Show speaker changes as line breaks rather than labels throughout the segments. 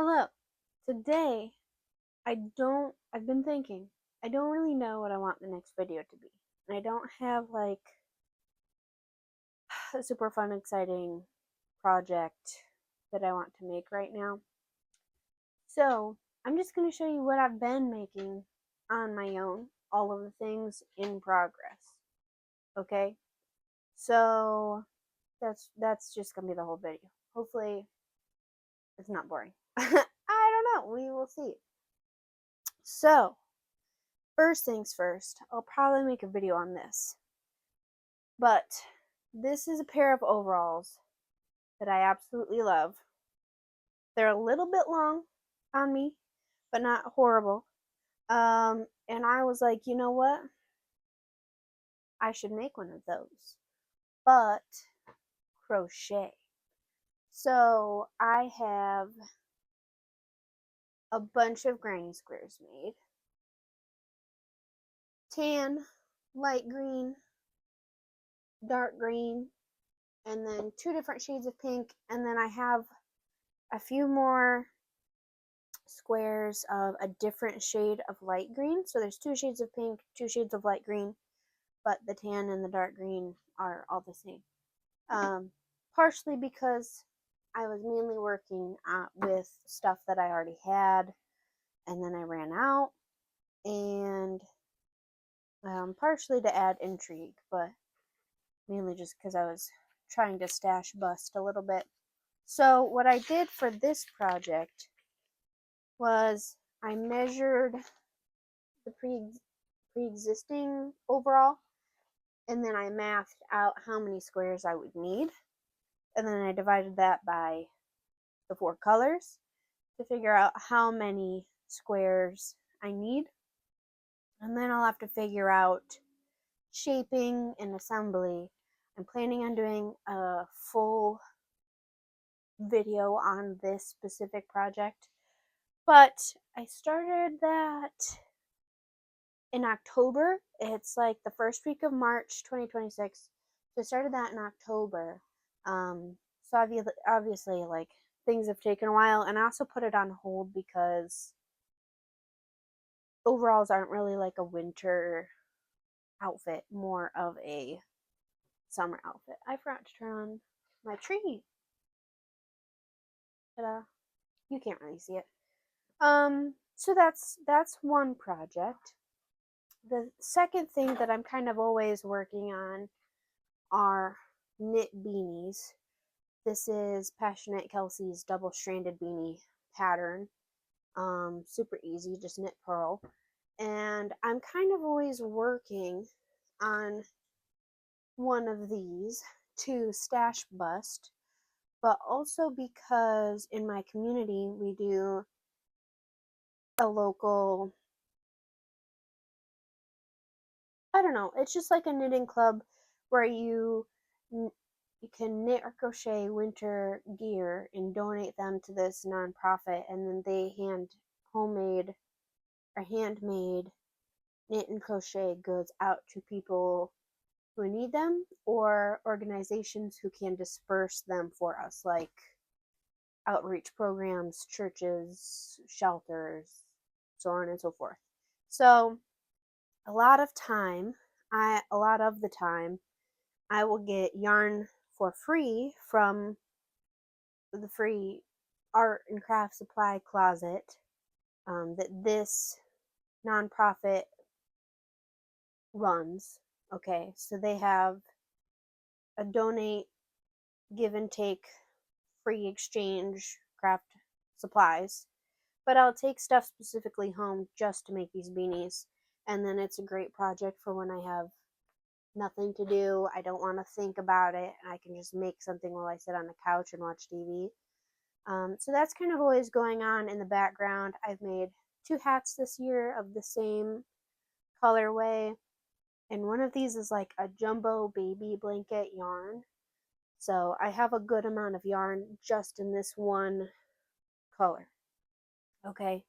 Hello. Today, I've been thinking, I don't really know what I want the next video to be. And I don't have like a super fun, exciting project that I want to make right now. So, I'm just going to show you what I've been making on my own, all of the things in progress. Okay? So, that's just going to be the whole video. Hopefully, it's not boring. I don't know. We will see. So, first things first, I'll probably make a video on this. But this is a pair of overalls that I absolutely love. They're a little bit long on me, but not horrible. And I was like, you know what? I should make one of those. But crochet. So I have a bunch of granny squares made. Tan, light green, dark green, and then two different shades of pink. And then I have a few more squares of a different shade of light green. So there's two shades of pink, two shades of light green, but the tan and the dark green are all the same. Partially because I was mainly working with stuff that I already had, and then I ran out, and partially to add intrigue, but mainly just because I was trying to stash bust a little bit. So what I did for this project was I measured the pre-existing overall, and then I mathed out how many squares I would need, and then I divided that by the four colors to figure out how many squares I need. And then I'll have to figure out shaping and assembly. I'm planning on doing a full video on this specific project, but I started that in October. It's like the first week of March 2026. So I started that in October. So obviously, like, things have taken a while, and I also put it on hold because overalls aren't really like a winter outfit, more of a summer outfit. I forgot to turn on my tree. Ta-da. You can't really see it. So that's one project. The second thing that I'm kind of always working on are knit beanies. This is Passionate Kelsey's double stranded beanie pattern. Super easy, just knit purl. And I'm kind of always working on one of these to stash bust, but also because in my community we do a local, I don't know, it's just like a knitting club where you can knit or crochet winter gear and donate them to this nonprofit, and then they homemade or handmade knit and crochet goods out to people who need them, or organizations who can disperse them for us, like outreach programs, churches, shelters, so on and so forth. So a lot of the time I will get yarn for free from the free art and craft supply closet that this nonprofit runs. Okay, so they have a donate, give and take, free exchange craft supplies. But I'll take stuff specifically home just to make these beanies. And then it's a great project for when I have nothing to do. I don't want to think about it, and I can just make something while I sit on the couch and watch TV. So that's kind of always going on in the background. I've made two hats this year of the same colorway, and one of these is like a jumbo baby blanket yarn. So I have a good amount of yarn just in this one color. Okay.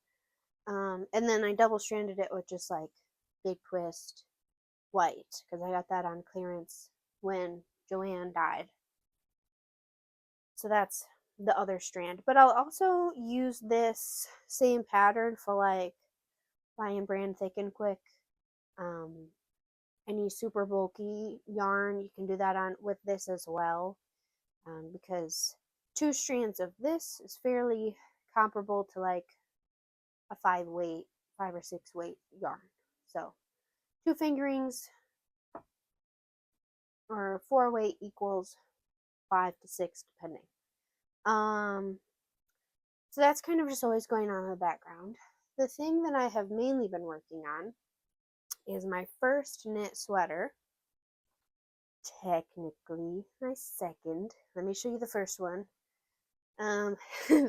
And then I double stranded it with just like Big Twist white because I got that on clearance when Joanne died. So that's the other strand. But I'll also use this same pattern for like Lion Brand Thick and Quick. Any super bulky yarn, you can do that on with this as well, because 2 strands of this is fairly comparable to like a 5 or 6 weight yarn. So 2 fingerings or 4 weight equals 5 to 6 depending. So that's kind of just always going on in the background. The thing that I have mainly been working on is my first knit sweater. Technically, my second. Let me show you the first one.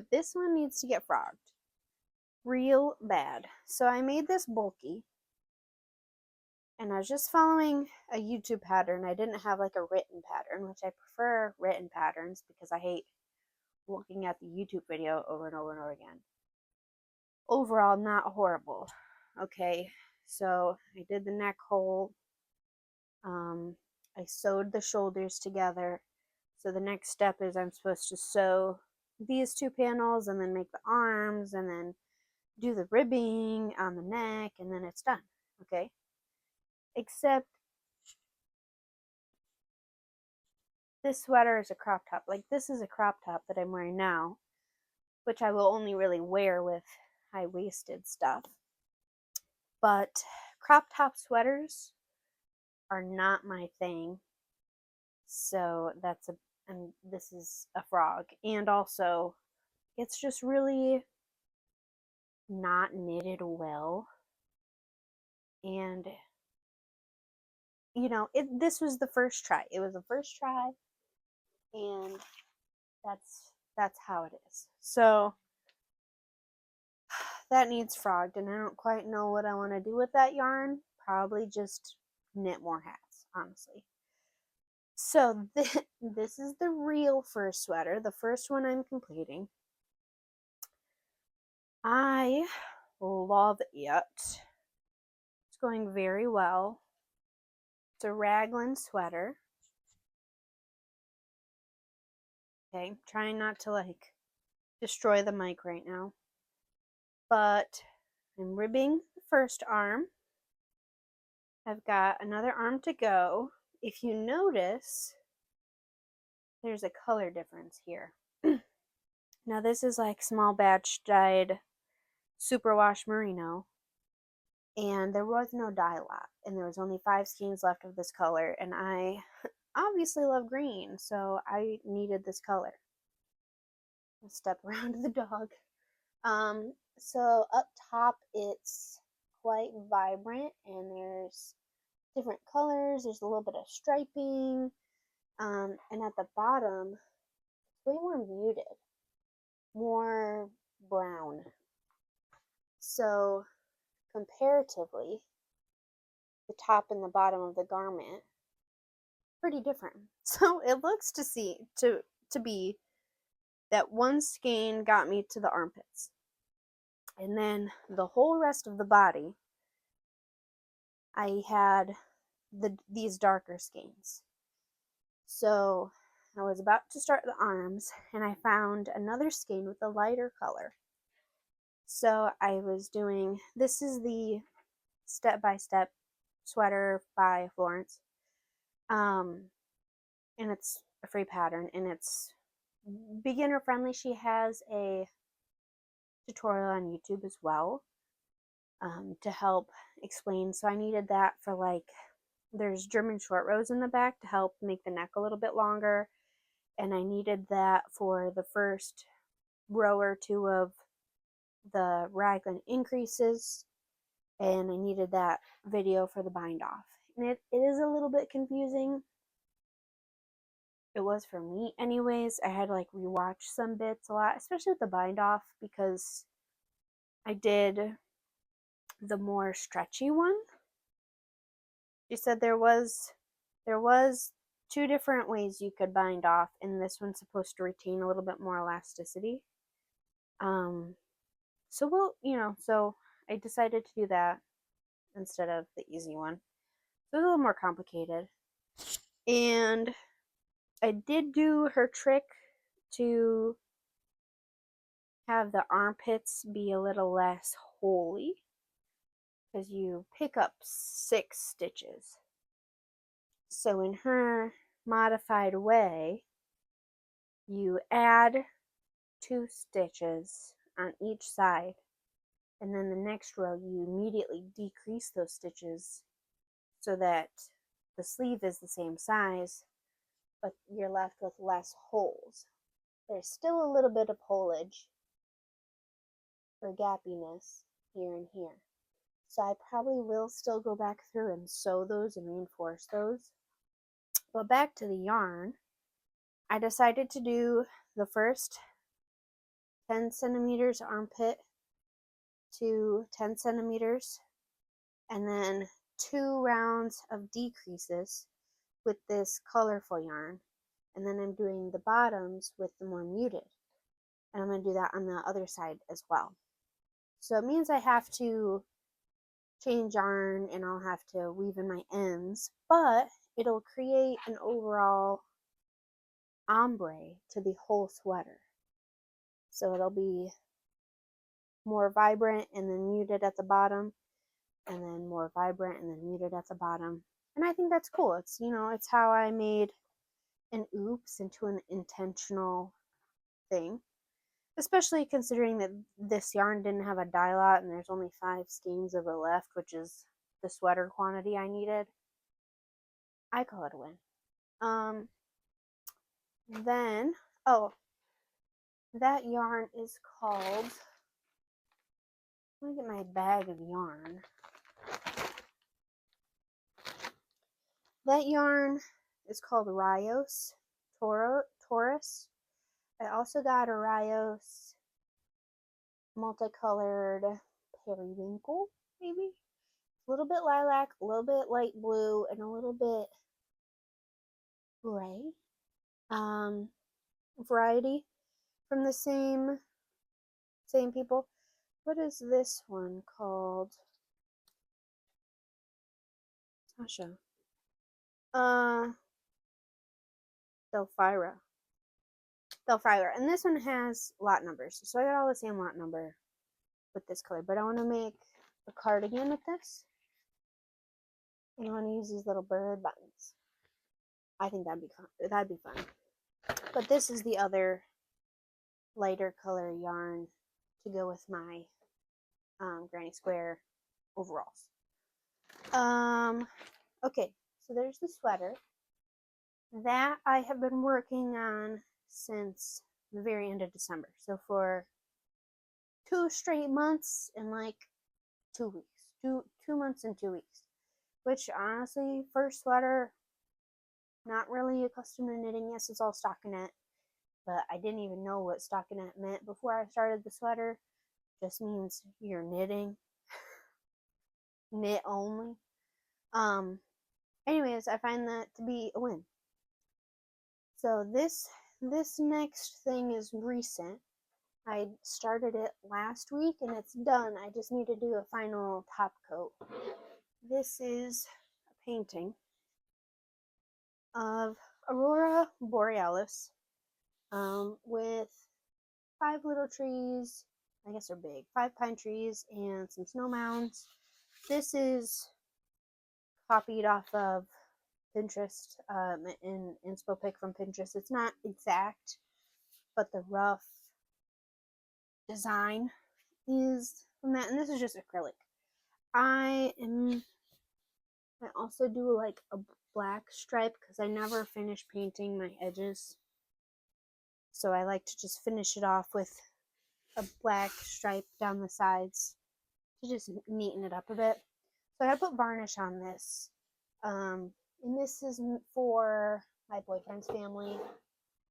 This one needs to get frogged. Real bad. So I made this bulky. And I was just following a YouTube pattern. I didn't have like a written pattern, which I prefer written patterns because I hate looking at the YouTube video over and over and over again. Overall, not horrible. Okay, so I did the neck hole. I sewed the shoulders together. So the next step is I'm supposed to sew these 2 panels and then make the arms and then do the ribbing on the neck and then it's done. Okay, except this sweater is a crop top. Like this is a crop top that I'm wearing now, which I will only really wear with high-waisted stuff. But crop top sweaters are not my thing. So that's and this is a frog. And also, it's just really not knitted well. And, you know, this was the first try. It was the first try. And that's how it is. So that needs frogged, and I don't quite know what I want to do with that yarn. Probably just knit more hats, honestly. So this is the real first sweater, the first one I'm completing. I love it. It's going very well. It's a raglan sweater. Okay, trying not to like destroy the mic right now. But I'm ribbing the first arm. I've got another arm to go. If you notice, there's a color difference here. Now this is like small batch dyed superwash merino, and there was no dye lot, and there was only 5 skeins left of this color, and I obviously love green, so I needed this color. I'll step around the dog. So up top it's quite vibrant, and there's different colors. There's a little bit of striping, and at the bottom it's way more muted, more brown. So comparatively, the top and the bottom of the garment pretty different. So it looks to be that one skein got me to the armpits, and then the whole rest of the body I had these darker skeins. So I was about to start the arms, and I found another skein with a lighter color. So I was doing, this is the step-by-step sweater by Florence. And it's a free pattern, and it's beginner friendly. She has a tutorial on YouTube as well, to help explain. So I needed that for like, there's German short rows in the back to help make the neck a little bit longer, and I needed that for the first row or 2 of the raglan increases, and I needed that video for the bind off. And it is a little bit confusing. It was for me anyways. I had to like rewatch some bits a lot, especially with the bind off, because I did the more stretchy one. She said there was 2 different ways you could bind off, and this one's supposed to retain a little bit more elasticity. So I decided to do that instead of the easy one. So it was a little more complicated. And I did do her trick to have the armpits be a little less holy because you pick up 6 stitches. So in her modified way, you add 2 stitches on each side, and then the next row you immediately decrease those stitches so that the sleeve is the same size, but you're left with less holes. There's still a little bit of holage or gappiness here and here. So I probably will still go back through and sew those and reinforce those. But back to the yarn, I decided to do the first 10 centimeters armpit to 10 centimeters, and then 2 rounds of decreases with this colorful yarn. And then I'm doing the bottoms with the more muted. And I'm going to do that on the other side as well. So it means I have to change yarn and I'll have to weave in my ends, but it'll create an overall ombre to the whole sweater. So it'll be more vibrant and then muted at the bottom, and then more vibrant and then muted at the bottom. And I think that's cool. It's, you know, it's how I made an oops into an intentional thing. Especially considering that this yarn didn't have a dye lot and there's only 5 skeins of it left, which is the sweater quantity I needed. I call it a win. Then, oh, that yarn is called, let me get my bag of yarn. That yarn is called Rios Taurus. I also got a Rios multicolored periwinkle, maybe? A little bit lilac, a little bit light blue, and a little bit gray. Variety from the same people. What is this one called? Tasha. Delphira. And this one has lot numbers. So I got all the same lot number with this color. But I want to make a cardigan with this. And I want to use these little bird buttons. I think that'd be fun. But this is the other lighter color yarn to go with my Granny Square overalls. Okay, so there's the sweater. That I have been working on since the very end of December. So for 2 straight months and like 2 weeks. 2 months and 2 weeks. Which honestly, first sweater, not really accustomed to knitting. Yes, it's all stockinette, but I didn't even know what stockinette meant before I started the sweater. Just means you're knitting. Knit only. Anyways, I find that to be a win. So this next thing is recent. I started it last week and it's done. I just need to do a final top coat. This is a painting of Aurora Borealis with 5 little trees. I guess they're big. 5 pine trees and some snow mounds. This is copied off of Pinterest, in inspo pic from Pinterest. It's not exact, but the rough design is from that, and this is just acrylic. I also do like a black stripe because I never finish painting my edges, so I like to just finish it off with a black stripe down the sides to just neaten it up a bit. So I put varnish on this. And this is for my boyfriend's family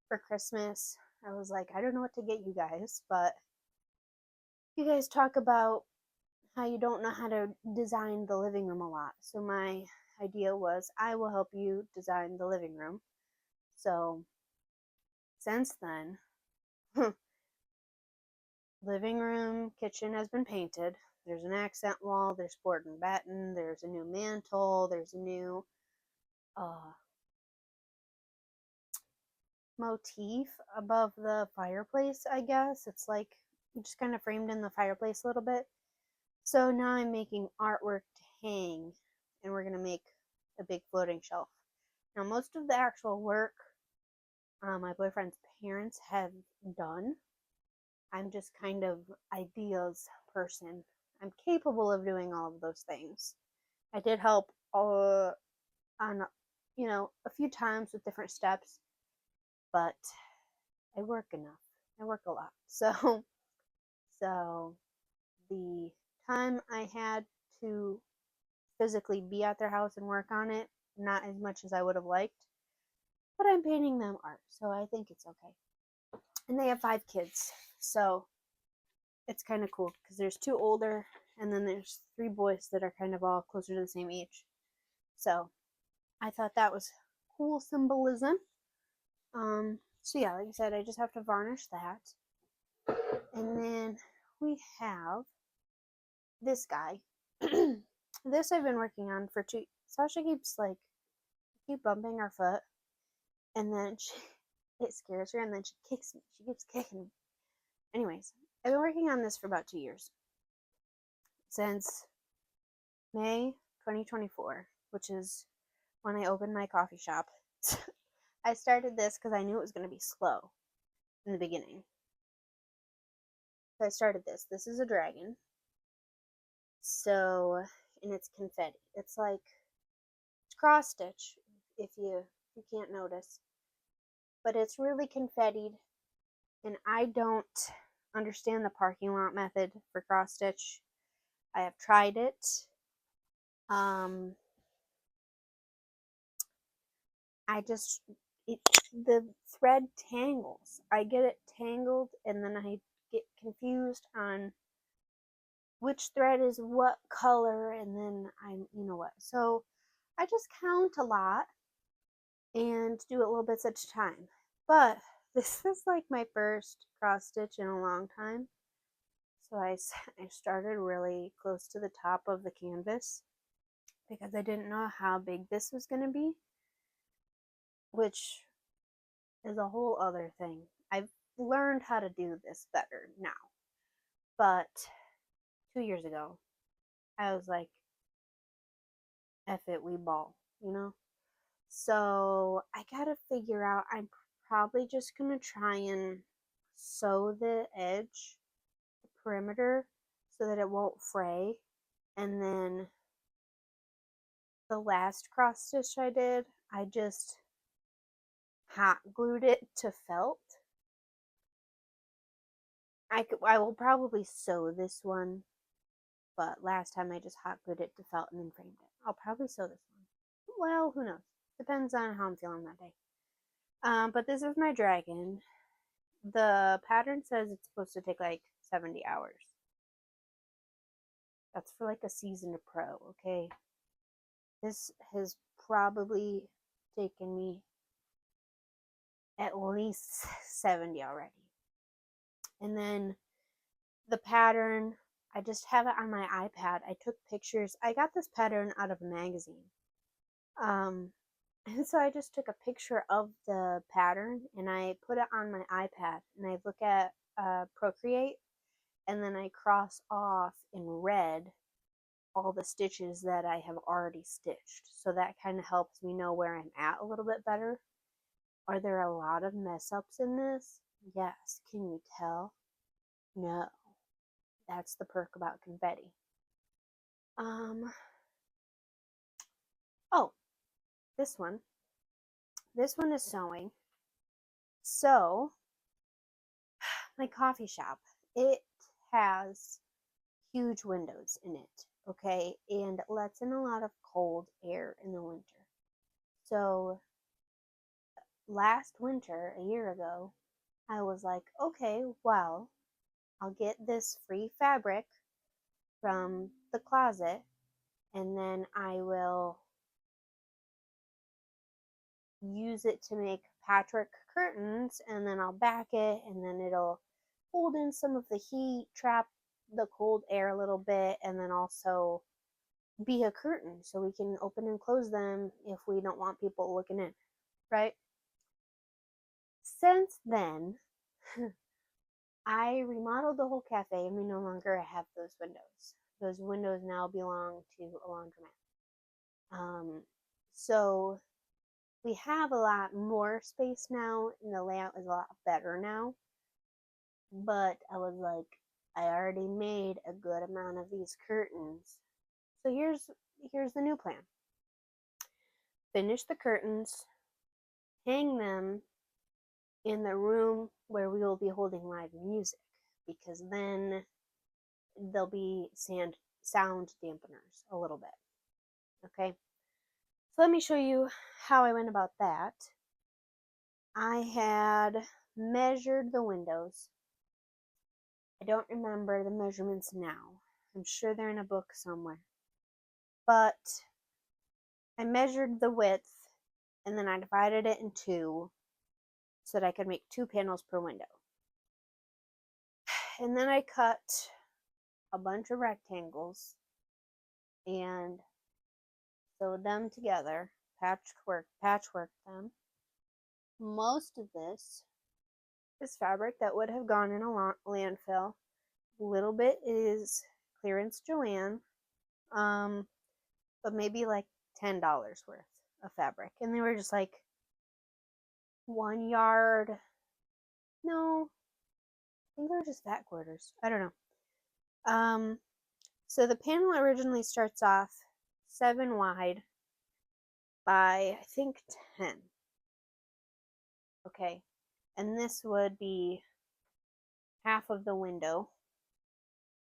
for Christmas. I was like, I don't know what to get you guys, but you guys talk about how you don't know how to design the living room a lot. So my idea was I will help you design the living room. So since then, living room, kitchen has been painted. There's an accent wall, there's board and batten, there's a new mantle, there's a new motif above the fireplace, I guess. It's like just kind of framed in the fireplace a little bit. So now I'm making artwork to hang, and we're going to make a big floating shelf. Now, most of the actual work my boyfriend's parents have done. I'm just kind of ideas person. I'm capable of doing all of those things. I did help on, a few times with different steps, but I work enough. I work a lot. So the time I had to physically be at their house and work on it, not as much as I would have liked, but I'm painting them art, so I think it's okay. And they have 5 kids, so it's kind of cool because there's 2 older, and then there's 3 boys that are kind of all closer to the same age. So I thought that was cool symbolism. So yeah, like I said, I just have to varnish that. And then we have this guy. This I've been working on for 2. Sasha keeps keep bumping her foot, and then it scares her, and then she kicks me. She keeps kicking me. Anyways, I've been working on this for about 2 years, since May 2024, which is when I opened my coffee shop. I started this because I knew it was going to be slow in the beginning. So I started this. This is a dragon. So, and it's confetti. It's cross stitch, if you can't notice. But it's really confettied, and I don't understand the parking lot method for cross stitch. I have tried it. The thread tangles. I get it tangled, and then I get confused on which thread is what color, and then So I just count a lot and do it little bits at a time. But this is like my first cross stitch in a long time. So I started really close to the top of the canvas because I didn't know how big this was going to be, which is a whole other thing. I've learned how to do this better now. But 2 years ago, I was like, F it, we ball, you know? So I gotta figure out, I'm probably just gonna try and sew the edge, the perimeter, so that it won't fray. And then the last cross stitch I did, I just hot glued it to felt. I will probably sew this one, but last time I just hot glued it to felt and then framed it. I'll probably sew this one. Well, who knows? Depends on how I'm feeling that day. But this is my dragon. The pattern says it's supposed to take like 70 hours. That's for like a seasoned pro, okay? This has probably taken me at least 70 already. And then the pattern, I just have it on my iPad. I took pictures. I got this pattern out of a magazine. And so I just took a picture of the pattern and I put it on my iPad, and I look at Procreate, and then I cross off in red all the stitches that I have already stitched. So that kind of helps me know where I'm at a little bit better. Are there a lot of mess ups in this? Yes. Can you tell? No. That's the perk about confetti. Oh, this one. This one is sewing. So, my coffee shop, it has huge windows in it, okay? And it lets in a lot of cold air in the winter. So, last winter, a year ago, I was like, okay, well, I'll get this free fabric from the closet, and then I will use it to make patchwork curtains, and then I'll back it, and then it'll hold in some of the heat, trap the cold air a little bit, and then also be a curtain so we can open and close them if we don't want people looking in, right? Since then, I remodeled the whole cafe and we no longer have those windows. Those windows now belong to a laundromat. So we have a lot more space now and the layout is a lot better now. But I was like, I already made a good amount of these curtains. So here's the new plan. Finish the curtains, hang them in the room where we will be holding live music because then there'll be sound dampeners a little bit. Okay? So let me show you how I went about that. I had measured the windows. I don't remember the measurements now. I'm sure they're in a book somewhere. But I measured the width and then I divided it in two so that I could make 2 panels per window. And then I cut a bunch of rectangles and sewed them together, patchwork them. Most of this is fabric that would have gone in a landfill. A little bit is clearance Joann, but maybe like $10 worth of fabric. And they were just like 1 yard. No, I think they were just fat quarters. I don't know. So the panel originally starts off 7 wide by I think 10. Okay, and this would be half of the window,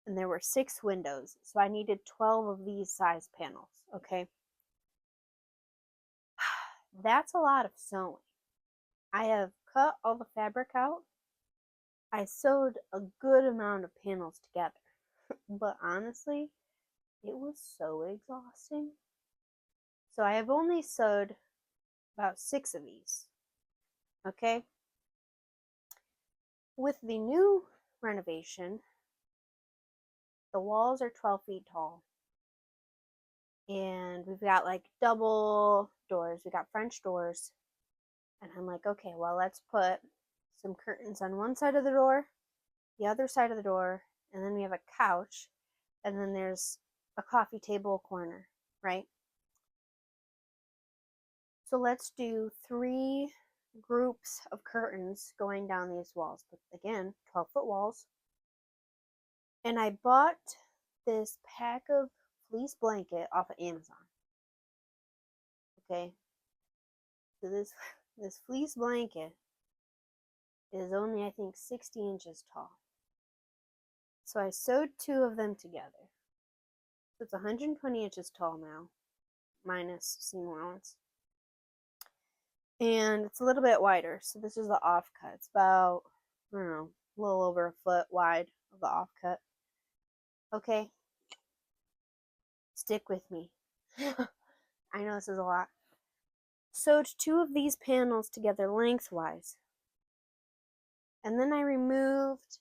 and there were 6 windows, so I needed 12 of these size panels. Okay, that's a lot of sewing. I have cut all the fabric out. I sewed a good amount of panels together, but honestly, it was so exhausting. So I have only sewed about 6 of these. Okay, with the new renovation, the walls are 12 feet tall. And we've got like double doors. We got French doors. And I'm like, okay, well, let's put some curtains on one side of the door, the other side of the door, and then we have a couch, and then there's a coffee table corner, right? So let's do 3 groups of curtains going down these walls. But again, 12-foot walls. And I bought this pack of fleece blanket off of Amazon. Okay. So this fleece blanket is only, I think, 60 inches tall. So I sewed 2 of them together. So it's 120 inches tall now, minus seam allowance. And it's a little bit wider. So this is the offcut. It's about, I don't know, a little over a foot wide of the offcut. Okay. Stick with me. I know this is a lot. Sewed 2 of these panels together lengthwise. And then I removed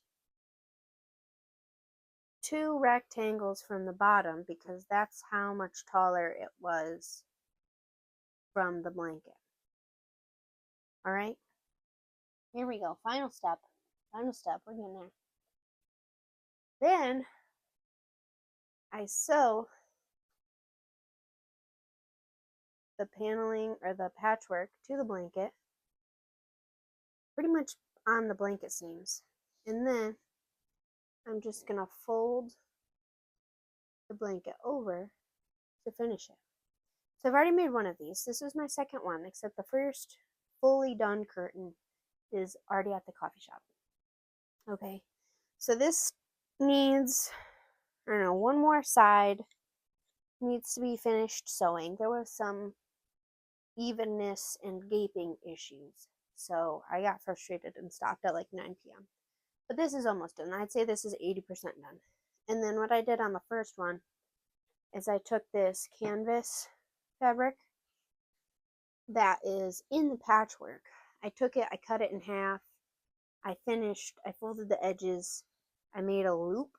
2 rectangles from the bottom because that's how much taller it was from the blanket. All right, here we go. Final step. We're getting there. Then I sew the paneling or the patchwork to the blanket, pretty much on the blanket seams. And then I'm just going to fold the blanket over to finish it. So I've already made one of these. This is my second one, except the first fully done curtain is already at the coffee shop. Okay, so this needs, I don't know, one more side needs to be finished sewing. There was some evenness and gaping issues, so I got frustrated and stopped at like 9 p.m. But this is almost done. I'd say this is 80% done. And then what I did on the first one is I took this canvas fabric that is in the patchwork. I took it, I cut it in half, I folded the edges, I made a loop,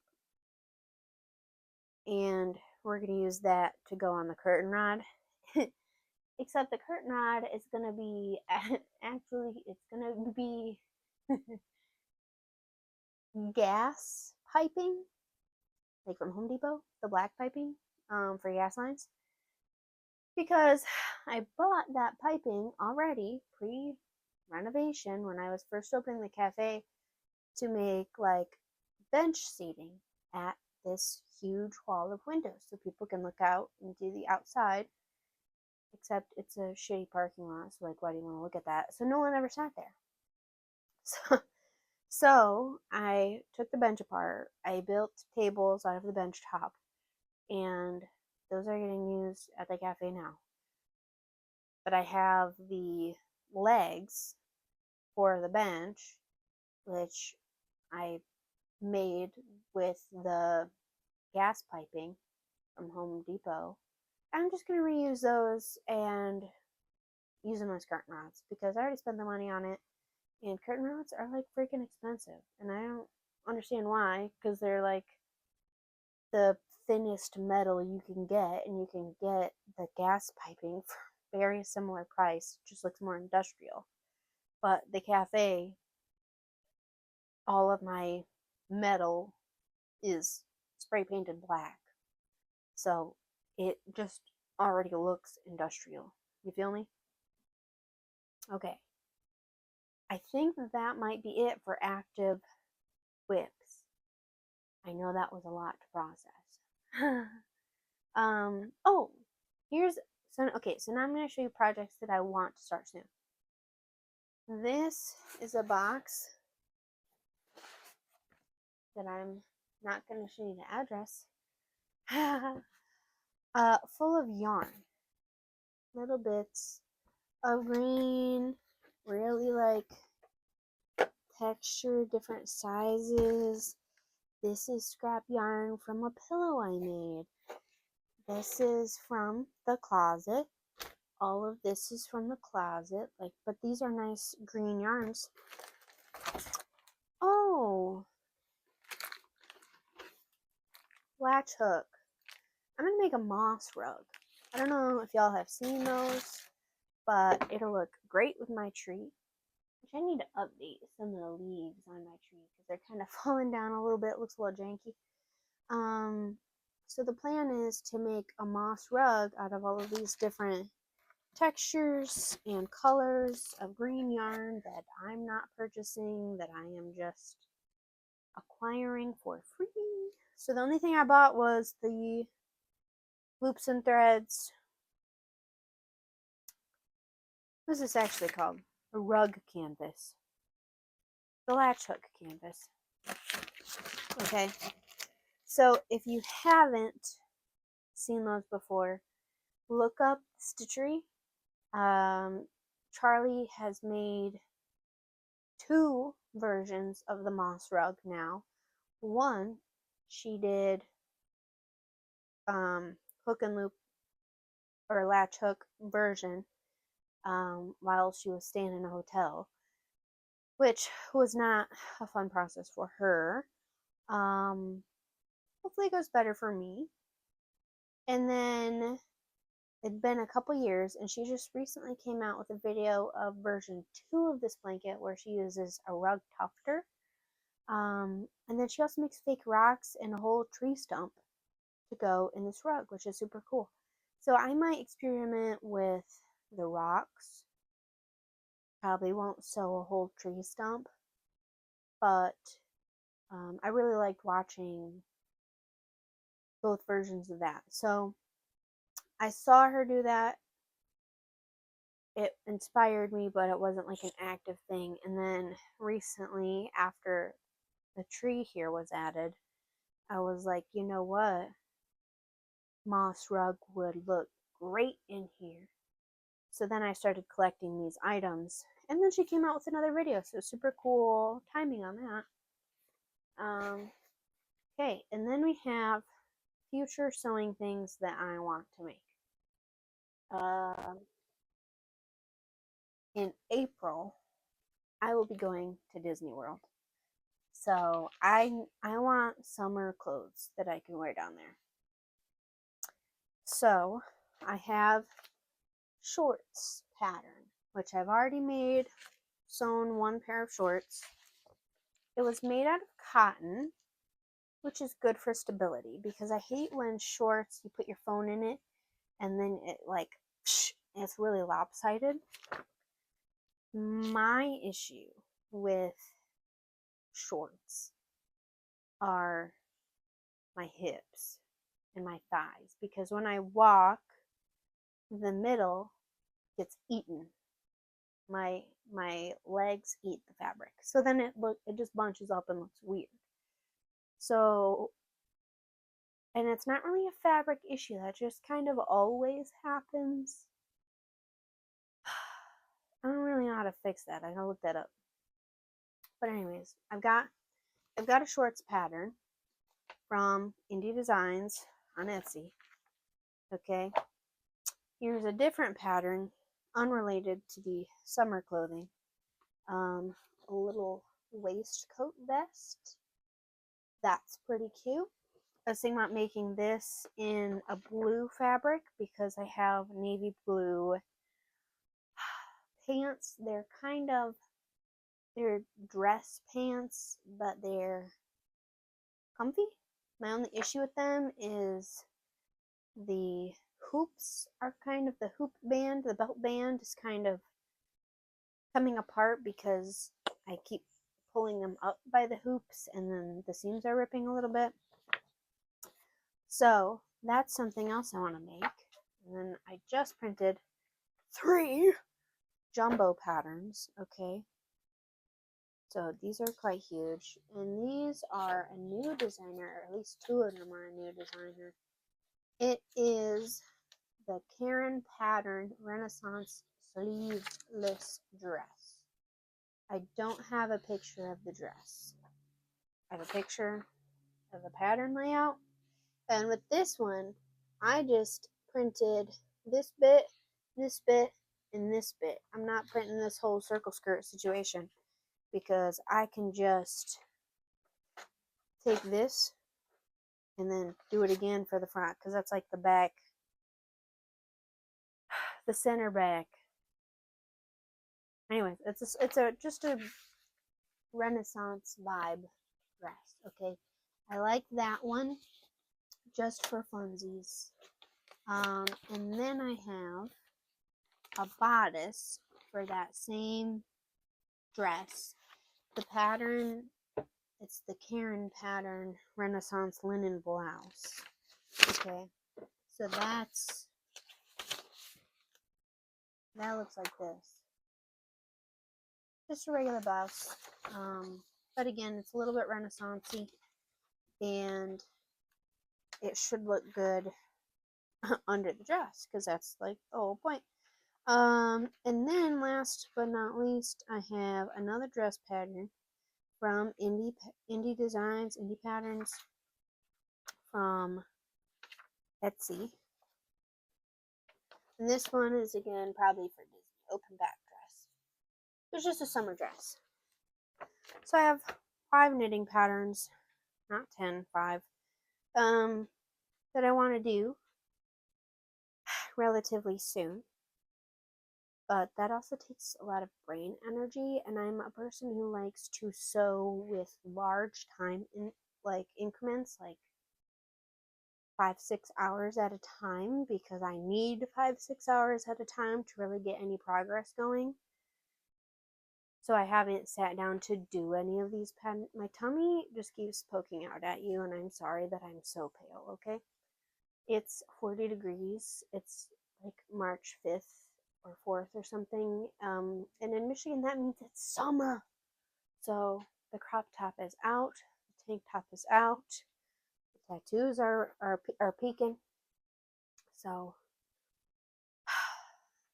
and we're going to use that to go on the curtain rod. Except the curtain rod is going to be, actually, it's going to be gas piping, like from Home Depot, the black piping for gas lines, because I bought that piping already pre-renovation when I was first opening the cafe to make like bench seating at this huge wall of windows so people can look out into the outside, except it's a shitty parking lot, so like, why do you want to look at that? So no one ever sat there. So I took the bench apart, I built tables out of the bench top, and those are getting used at the cafe now. But I have the legs for the bench, which I made with the gas piping from Home Depot. I'm just going to reuse those and use them as curtain rods because I already spent the money on it. And curtain rods are like freaking expensive. And I don't understand why, because they're like the thinnest metal you can get, and you can get the gas piping for very similar price. It just looks more industrial. But the cafe, all of my metal is spray painted black. So it just already looks industrial. You feel me? Okay. I think that might be it for active whips. I know that was a lot to process. Oh, here's so okay, so now I'm going to show you projects that I want to start soon. This is a box that I'm not going to show you the address. Full of yarn. Little bits of green, really like texture, different sizes. This is scrap yarn from a pillow I made. This is from the closet. All of this is from the closet, but these are nice green yarns. Oh, latch hook. I'm gonna make a moss rug. I don't know if y'all have seen those, but it'll look great with my tree. Which I need to update some of the leaves on my tree because they're kind of falling down a little bit. Looks a little janky. So the plan is to make a moss rug out of all of these different textures and colors of green yarn that I'm not purchasing, that I am just acquiring for free. So the only thing I bought was the loops and threads. What is this actually called? A rug canvas. The latch hook canvas. Okay. So if you haven't seen those before, look up Stitchery. Charlie has made 2 versions of the moss rug now. One, she did hook and loop or latch hook version while she was staying in a hotel, which was not a fun process for her. Hopefully it goes better for me. And then it'd been a couple years, and she just recently came out with a video of version 2 of this blanket where she uses a rug tufter. And then she also makes fake rocks and a whole tree stump to go in this rug, which is super cool. So I might experiment with the rocks. Probably won't sew a whole tree stump, but I really liked watching both versions of that. So I saw her do that. It inspired me, but it wasn't like an active thing. And then recently, after the tree here was added, I was like, you know what? Moss rug would look great in here. So then I started collecting these items. And then she came out with another video. So super cool timing on that. Okay, and then we have future sewing things that I want to make. In April, I will be going to Disney World. So I want summer clothes that I can wear down there. So I have shorts pattern, which I've already made, sewn 1 pair of shorts. it was made out of cotton, which is good for stability because I hate when shorts you put your phone in it and then it like it's really lopsided. My issue with shorts are my hips and my thighs because when I walk, the middle gets eaten. My legs eat the fabric. So then it just bunches up and looks weird. So, and it's not really a fabric issue. That just kind of always happens. I don't really know how to fix that. I gotta look that up. But anyways, I've got a shorts pattern from Indie Designs on Etsy. Okay. Here's a different pattern unrelated to the summer clothing. A little waistcoat vest. That's pretty cute. I was thinking about making this in a blue fabric because I have navy blue pants. They're dress pants, but they're comfy. My only issue with them is the hoops are kind of, the hoop band, the belt band is kind of coming apart because I keep pulling them up by the hoops and then the seams are ripping a little bit. So that's something else I want to make. And then I just printed 3 jumbo patterns, okay? So these are quite huge. And these are a new designer, or at least 2 of them are a new designer. It is the Karen Pattern Renaissance Sleeveless Dress. I don't have a picture of the dress. I have a picture of the pattern layout. And with this one, I just printed this bit, and this bit. I'm not printing this whole circle skirt situation because I can just take this and then do it again for the front because that's like the back, the center back. Anyways, it's just a Renaissance vibe dress, okay? I like that one just for funsies. And then I have a bodice for that same dress. The pattern, it's the Karen Pattern Renaissance Linen Blouse. Okay, so that looks like this. Just a regular blouse. But again, it's a little bit Renaissance-y, and it should look good under the dress because that's like the whole point. And then last but not least, I have another dress pattern from Indie Designs, Indie Patterns from Etsy. And this one is again probably for Disney, open back dress. It's just a summer dress. So I have 5 knitting patterns, not 10, 5, that I want to do relatively soon. But that also takes a lot of brain energy, and I'm a person who likes to sew with large time increments, like 5-6 hours at a time, because I need 5-6 hours at a time to really get any progress going. So I haven't sat down to do any of these patterns. My tummy just keeps poking out at you, and I'm sorry that I'm so pale, okay? It's 40 degrees. It's like March 5th or 4th or something. And in Michigan, that means it's summer. So the crop top is out. The tank top is out. The tattoos are peaking. So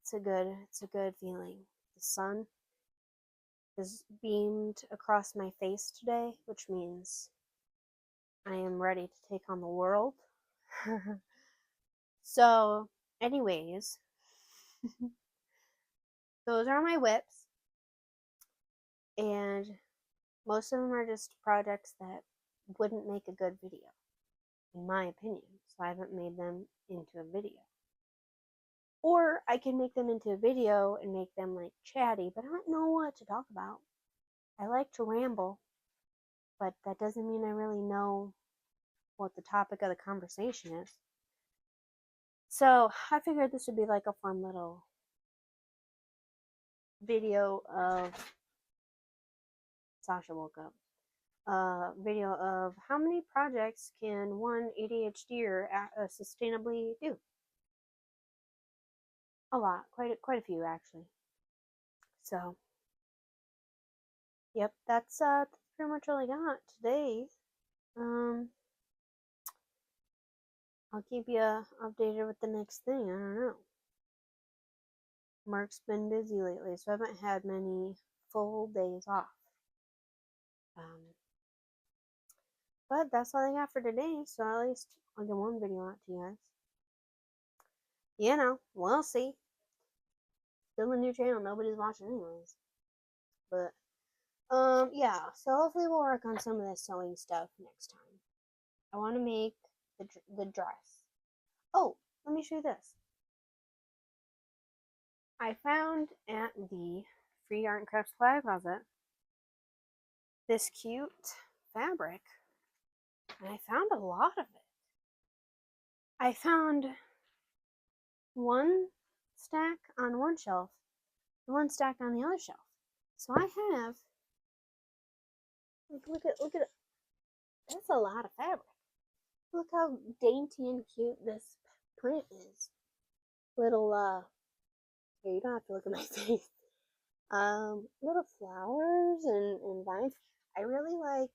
it's a good feeling. The sun is beamed across my face today, which means I am ready to take on the world. So, anyways, those are my whips, and most of them are just projects that wouldn't make a good video, in my opinion, so I haven't made them into a video. Or I can make them into a video and make them like chatty, but I don't know what to talk about. I like to ramble. but that doesn't mean I really know what the topic of the conversation is. So I figured this would be like a fun little video of Sasha woke up. Video of how many projects can one ADHDer sustainably do? A lot, quite a few actually. So, yep, that's pretty much all I got today. I'll keep you updated with the next thing. I don't know. Mark's been busy lately, so I haven't had many full days off. But that's all I got for today, so at least I'll get one video out to you guys. You know, we'll see. Still a new channel, nobody's watching anyways. But, yeah, so hopefully we'll work on some of this sewing stuff next time. I want to make the dress. Oh, let me show you this. I found at the Free Art and Crafts Supply Closet this cute fabric, and I found a lot of it. I found one stack on one shelf, and one stack on the other shelf. So I have, look at it. That's a lot of fabric. Look how dainty and cute this print is. Little, here, you don't have to look at my face. Little flowers and vines. I really like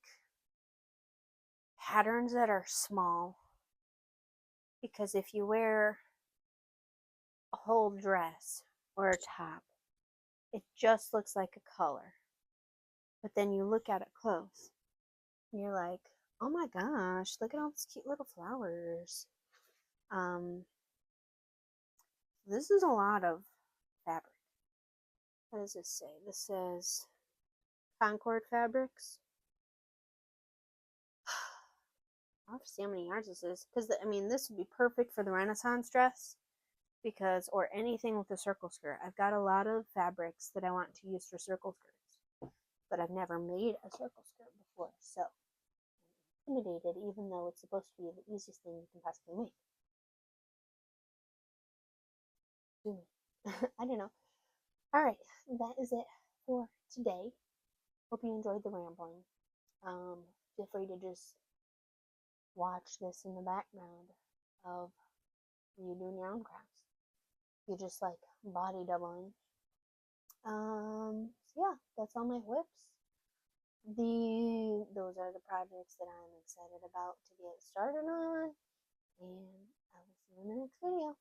patterns that are small, because if you wear a whole dress or a top, it just looks like a color. But then you look at it close, and you're like, oh my gosh, look at all these cute little flowers. This is a lot of fabric. What does this say? This says Concord Fabrics. I'll have to see how many yards this is, because I mean, this would be perfect for the Renaissance dress, because, or anything with a circle skirt. I've got a lot of fabrics that I want to use for circle skirts, but I've never made a circle skirt before, so I'm intimidated, even though it's supposed to be the easiest thing you can possibly make. I don't know. Alright, that is it for today. Hope you enjoyed the rambling. Feel free to just watch this in the background of you doing your own crafts. You just like body doubling. So yeah, that's all my whips. Those are the projects that I'm excited about to get started on, and I will see you in the next video.